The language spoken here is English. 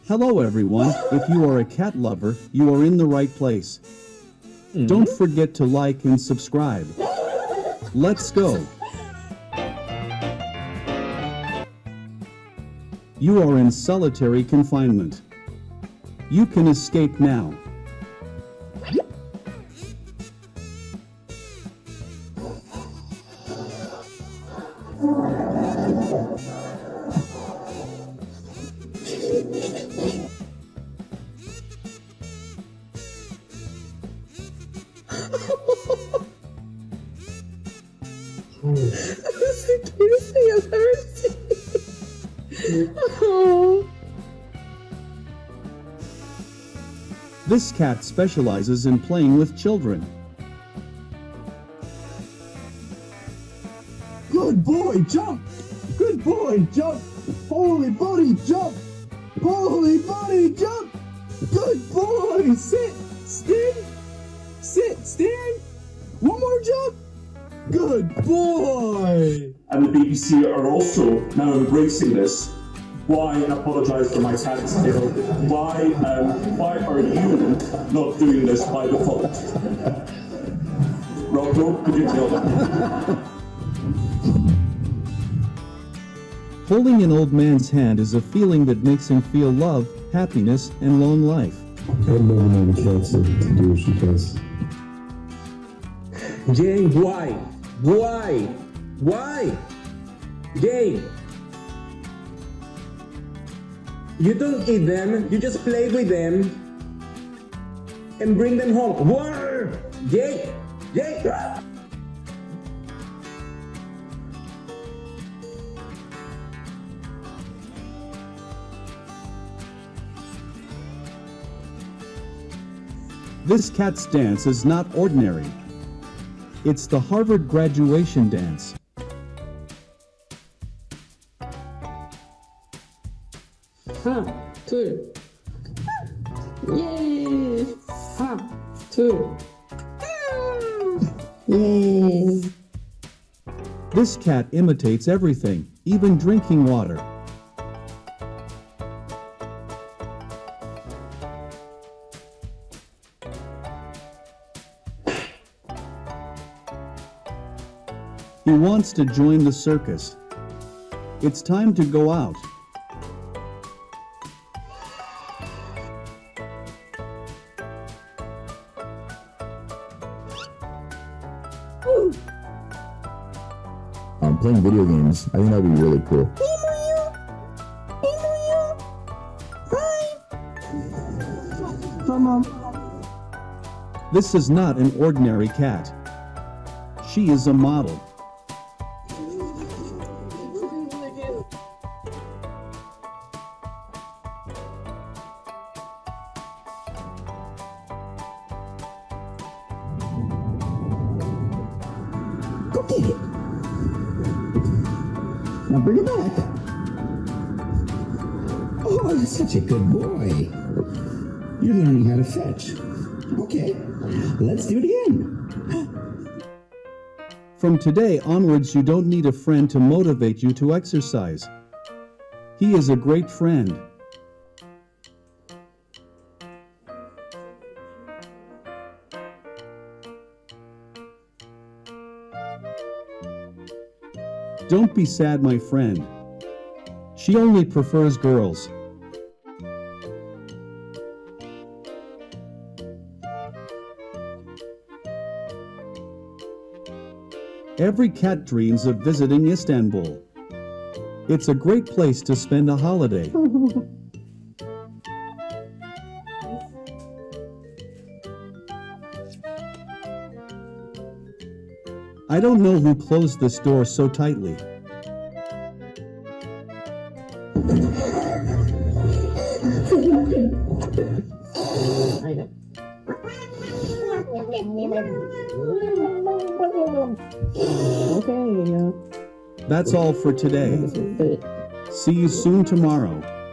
Hello everyone, if you are a cat lover, you are in the right place. Don't forget to like and subscribe. Let's go. You are in solitary confinement. You can escape now. That's the cutest thing I've ever seen. Oh. This cat specializes in playing with children. Good boy, jump! Good boy, jump! Holy buddy, jump! Holy buddy, jump! Good boy! Sit! Stand! Sit! Stand! One more jump! Good boy! And the BBC are also now embracing this. Why apologise for my cat's tail? Why are you not doing this by default? Rocco, could you tell them? Holding an old man's hand is a feeling that makes him feel love, happiness, and long life. I'd never known a cat to do what she does. Jane, why? Why? Why? Jane! You don't eat them, you just play with them and bring them home. Whoa! Jane! Jane! This cat's dance is not ordinary. It's the Harvard graduation dance. Two. Yay! Two. Yay! This cat imitates everything, even drinking water. He wants to join the circus. It's time to go out. Playing video games, I think that'd be really cool. This is not an ordinary cat. She is a model. Go get it! Now bring it back. Oh, you're such a good boy. You're learning how to fetch. Okay, let's do it again. From today onwards, you don't need a friend to motivate you to exercise. He is a great friend. Don't be sad, my friend. She only prefers girls. Every cat dreams of visiting Istanbul. It's a great place to spend a holiday. I don't know who closed this door so tightly. That's all for today. See you soon tomorrow.